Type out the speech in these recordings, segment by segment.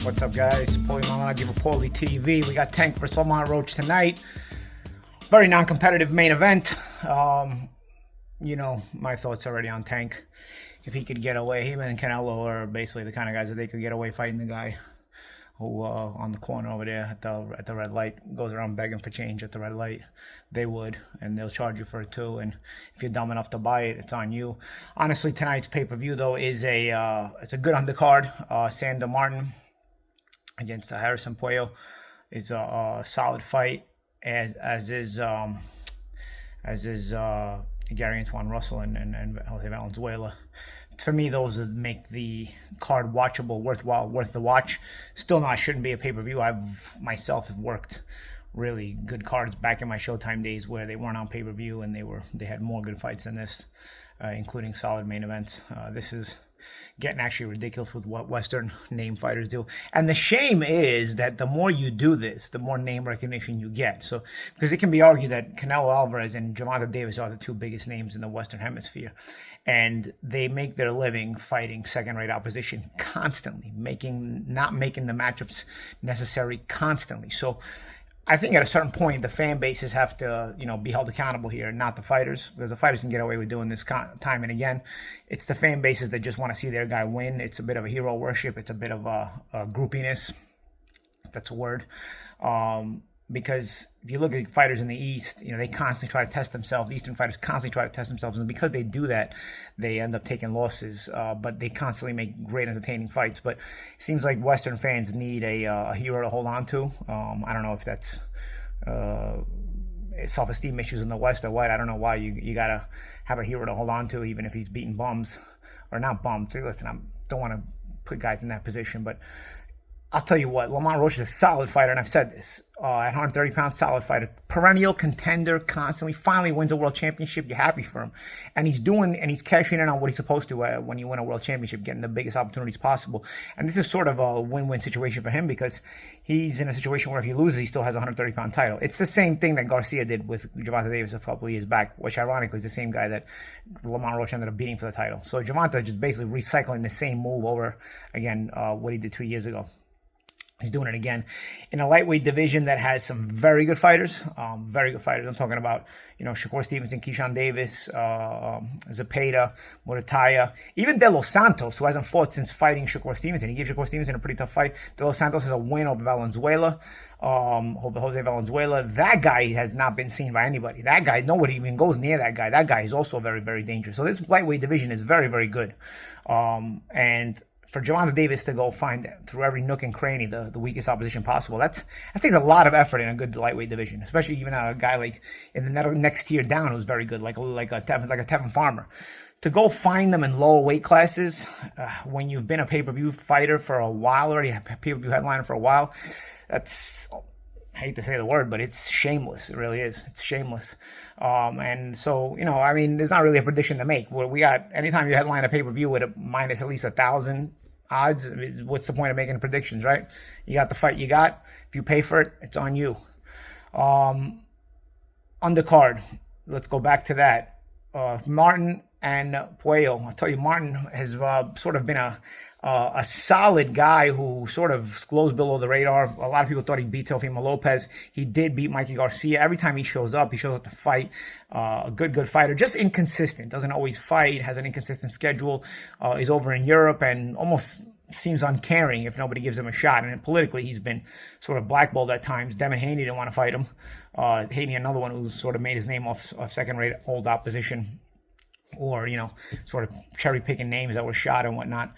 What's up, guys? Paulie with Paulie TV. We got Tank vs. Lamont Roach tonight. Very non-competitive main event. You know, my thoughts already on Tank. If he could get away, him and Canelo are basically the kind of guys that they could get away fighting the guy who on the corner over there at the red light goes around begging for change at the red light. They would, and they'll charge you for it too. And if you're dumb enough to buy it, it's on you. Honestly, tonight's pay-per-view though is it's a good undercard. Sandor Martin against Harrison Puello is a solid fight, as is Gary Antoine Russell and Jose Valenzuela. For me, those make the card watchable, worth the watch. Still not, shouldn't be a pay-per-view. I've myself have worked really good cards back in my Showtime days where they weren't on pay-per-view and they had more good fights than this, including solid main events. This is getting actually ridiculous with what Western name fighters do. And the shame is that the more you do this, the more name recognition you get. So, because it can be argued that Canelo Alvarez and Gervonta Davis are the two biggest names in the Western Hemisphere. And they make their living fighting second-rate opposition constantly, not making the matchups necessary constantly. So I think at a certain point, the fan bases have to, be held accountable here, not the fighters, because the fighters can get away with doing this time and again. It's the fan bases that just want to see their guy win. It's a bit of a hero worship. It's a bit of a groupiness, if that's a word. Because if you look at fighters in the East, they constantly try to test themselves. Eastern fighters constantly try to test themselves. And because they do that, they end up taking losses. But they constantly make great entertaining fights. But it seems like Western fans need a hero to hold on to. I don't know if that's self-esteem issues in the West or what. I don't know why you got to have a hero to hold on to, even if he's beating bums. Or not bums. Listen, I don't want to put guys in that position, but I'll tell you what, Lamont Roach is a solid fighter, and I've said this. At 130 pounds, solid fighter. Perennial contender, constantly. Finally wins a world championship. You're happy for him. And he's cashing in on what he's supposed to when you win a world championship, getting the biggest opportunities possible. And this is sort of a win-win situation for him because he's in a situation where if he loses, he still has a 130-pound title. It's the same thing that Garcia did with Gervonta Davis a couple of years back, which ironically is the same guy that Lamont Roach ended up beating for the title. So Gervonta just basically recycling the same move over, again, what he did 2 years ago. He's doing it again in a lightweight division that has some very good fighters. I'm talking about, Shakur Stevenson, Keyshawn Davis, Zepeda, Murataya, even De Los Santos, who hasn't fought since fighting Shakur Stevenson. He gave Shakur Stevenson a pretty tough fight. De Los Santos has a win over Valenzuela, Jose Valenzuela. That guy has not been seen by anybody. That guy, nobody even goes near that guy. That guy is also very, very dangerous. So this lightweight division is very, very good. And for Gervonta Davis to go find through every nook and cranny the weakest opposition possible, that takes a lot of effort in a good lightweight division, especially even a guy like in the next tier down who's very good, like a Tevin Farmer. To go find them in lower weight classes when you've been a pay-per-view fighter for a while already, a pay-per-view headliner for a while, that's, I hate to say the word, but it's shameless. It really is. It's shameless. And so, there's not really a prediction to make. We got, anytime you headline a pay-per-view with a minus at least 1,000 odds, what's the point of making predictions, right? You got the fight you got. If you pay for it, it's on you. Undercard. Let's go back to that. Martin and Puello. I'll tell you, Martin has sort of been a solid guy who sort of glows below the radar. A lot of people thought he beat Teofimo Lopez. He did beat Mikey Garcia. Every time he shows up to fight. A good fighter, just inconsistent. Doesn't always fight, has an inconsistent schedule. Is over in Europe and almost seems uncaring if nobody gives him a shot. And politically, he's been sort of blackballed at times. Devin Haney didn't want to fight him. Haney, another one who sort of made his name off second-rate old opposition. Or, sort of cherry-picking names that were shot and whatnot.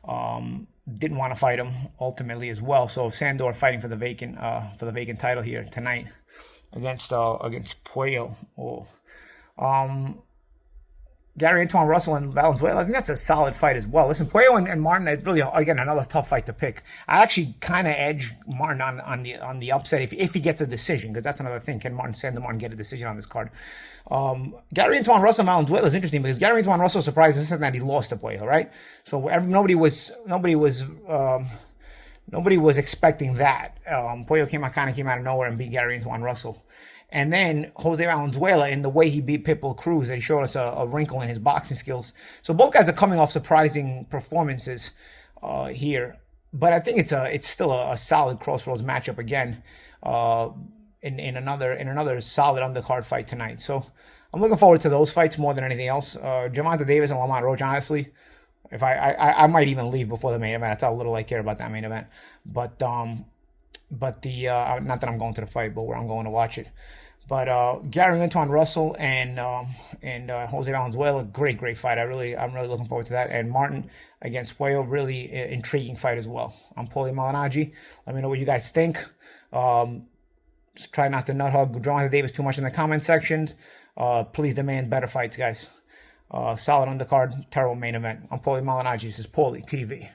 Didn't want to fight him ultimately as well. So Sandor fighting for the vacant title here tonight against Puello. Gary Antoine Russell and Valenzuela, I think that's a solid fight as well. Listen, Puello and Martin is really, again, another tough fight to pick. I actually kind of edge Martin on the upset if he gets a decision, because that's another thing. Can Sandor Martin get a decision on this card? Gary Antoine Russell and Valenzuela is interesting because Gary Antoine Russell surprised us that he lost to Puello, right? So nobody was expecting that. Puello came out of nowhere and beat Gary Antoine Russell. And then Jose Valenzuela, in the way he beat Pitbull Cruz, that he showed us a wrinkle in his boxing skills. So both guys are coming off surprising performances here. but I think it's still a solid crossroads matchup again. Uh, in another solid undercard fight tonight. So I'm looking forward to those fights more than anything else. Gervonta Davis and Lamont Roach, honestly, if I might even leave before the main event. That's how little I care about that main event. But the not that I'm going to the fight, but where I'm going to watch it. But Gary Antoine Russell and Jose Valenzuela, great fight. I'm really looking forward to that. And Martin against Puello, really intriguing fight as well. I'm Paulie Malignaggi. Let me know what you guys think. Just try not to nut hug Gervonta Davis too much in the comment section. Please demand better fights, guys. Solid undercard, terrible main event. I'm Paulie Malignaggi. This is Paulie TV.